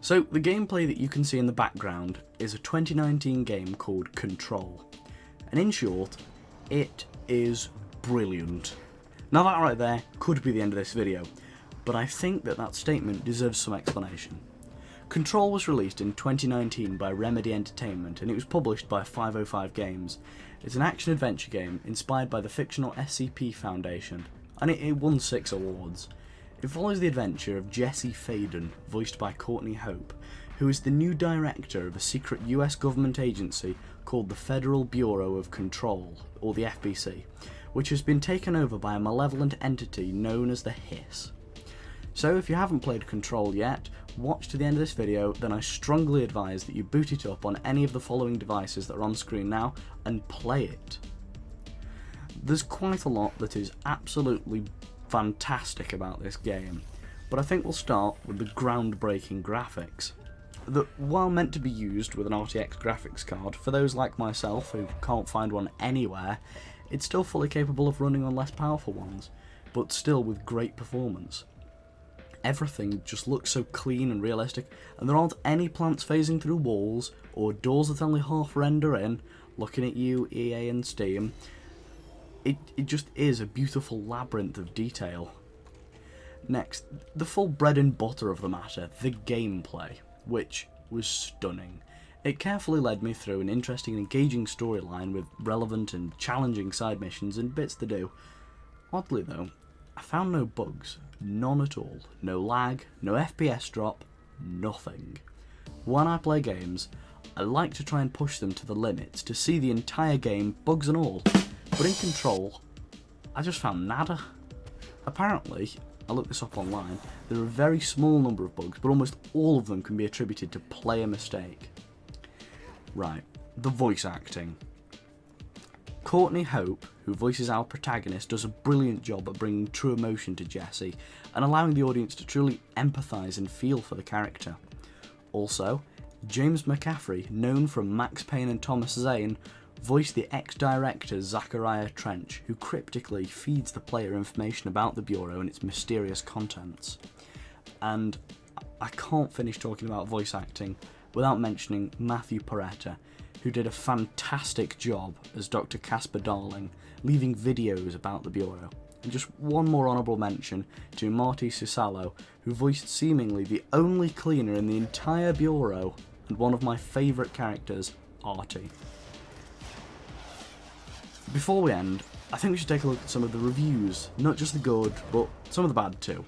So the gameplay that you can see in the background is a 2019 game called Control, and in short, it is brilliant. Now that right there could be the end of this video, but I think that statement deserves some explanation. Control was released in 2019 by Remedy Entertainment and it was published by 505 Games. It's an action-adventure game inspired by the fictional SCP Foundation, and it won 6 awards. It follows the adventure of Jesse Faden, voiced by Courtney Hope, who is the new director of a secret US government agency called the Federal Bureau of Control, or the FBC, which has been taken over by a malevolent entity known as the Hiss. So if you haven't played Control yet, watch to the end of this video, then I strongly advise that you boot it up on any of the following devices that are on screen now and play it. There's quite a lot that is absolutely fantastic about this game, but I think we'll start with the groundbreaking graphics. That, while meant to be used with an RTX graphics card, for those like myself who can't find one anywhere, it's still fully capable of running on less powerful ones, but still with great performance. Everything just looks so clean and realistic, and there aren't any plants phasing through walls, or doors that only half render in, looking at you, EA and Steam. It just is a beautiful labyrinth of detail. Next, the full bread and butter of the matter, the gameplay, which was stunning. It carefully led me through an interesting and engaging storyline with relevant and challenging side missions and bits to do. Oddly though, I found no bugs, none at all, no lag, no FPS drop, nothing. When I play games, I like to try and push them to the limits to see the entire game, bugs and all. But in Control, I just found nada. Apparently, I looked this up online, there are a very small number of bugs, but almost all of them can be attributed to player mistake. Right, the voice acting. Courtney Hope, who voices our protagonist, does a brilliant job at bringing true emotion to Jesse and allowing the audience to truly empathise and feel for the character. Also, James McCaffrey, known from Max Payne and Thomas Zane, voiced the ex-director Zachariah Trench, who cryptically feeds the player information about the Bureau and its mysterious contents. And I can't finish talking about voice acting without mentioning Matthew Peretta, who did a fantastic job as Dr. Casper Darling, leaving videos about the Bureau. And just one more honourable mention to Marty Susalo, who voiced seemingly the only cleaner in the entire Bureau and one of my favourite characters, Artie. Before we end, I think we should take a look at some of the reviews, not just the good, but some of the bad too.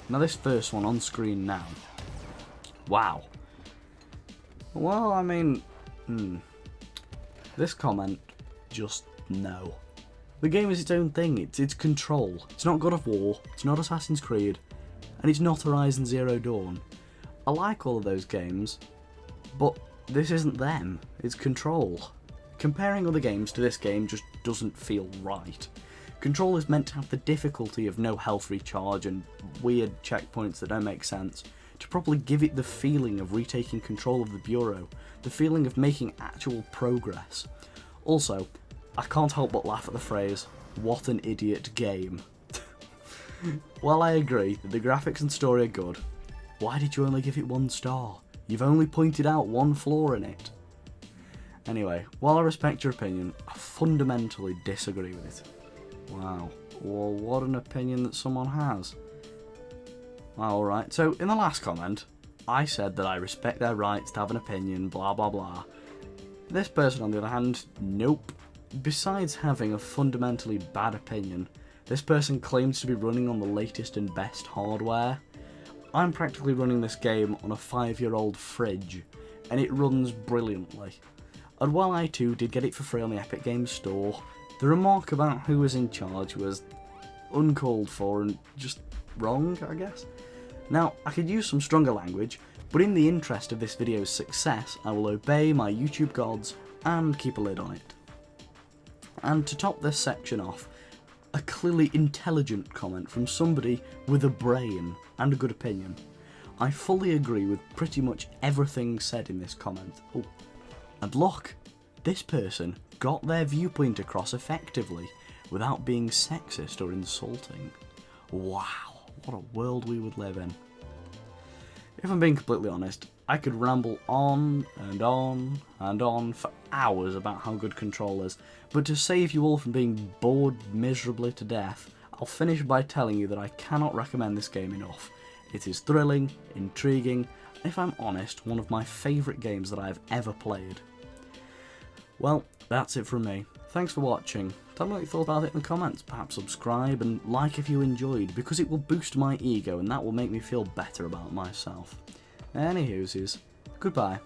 Now this first one on screen now. Wow. Well, I mean, this comment, just no. The game is its own thing, it's Control. It's not God of War, it's not Assassin's Creed, and it's not Horizon Zero Dawn. I like all of those games, but this isn't them, it's Control. Comparing other games to this game just doesn't feel right. Control is meant to have the difficulty of no health recharge and weird checkpoints that don't make sense, to properly give it the feeling of retaking control of the Bureau, the feeling of making actual progress. Also, I can't help but laugh at the phrase, "what an idiot game." While I agree that the graphics and story are good, why did you only give it 1 star? You've only pointed out one flaw in it. Anyway, while I respect your opinion, I fundamentally disagree with it. Wow, well, what an opinion that someone has. Alright, so in the last comment, I said that I respect their rights to have an opinion, blah blah blah. This person, on the other hand, nope. Besides having a fundamentally bad opinion, this person claims to be running on the latest and best hardware. I'm practically running this game on a 5-year-old fridge, and it runs brilliantly. And while I too did get it for free on the Epic Games Store, the remark about who was in charge was uncalled for and just wrong, I guess. Now, I could use some stronger language, but in the interest of this video's success, I will obey my YouTube gods and keep a lid on it. And to top this section off, a clearly intelligent comment from somebody with a brain and a good opinion. I fully agree with pretty much everything said in this comment. Oh. And look, this person got their viewpoint across effectively without being sexist or insulting. Wow, what a world we would live in. If I'm being completely honest, I could ramble on and on and on for hours about how good Control is, but to save you all from being bored miserably to death, I'll finish by telling you that I cannot recommend this game enough. It is thrilling, intriguing, and if I'm honest, one of my favourite games that I have ever played. Well, that's it from me. Thanks for watching. Tell me what you thought about it in the comments. Perhaps subscribe and like if you enjoyed, because it will boost my ego and that will make me feel better about myself. Anywhoosies, goodbye.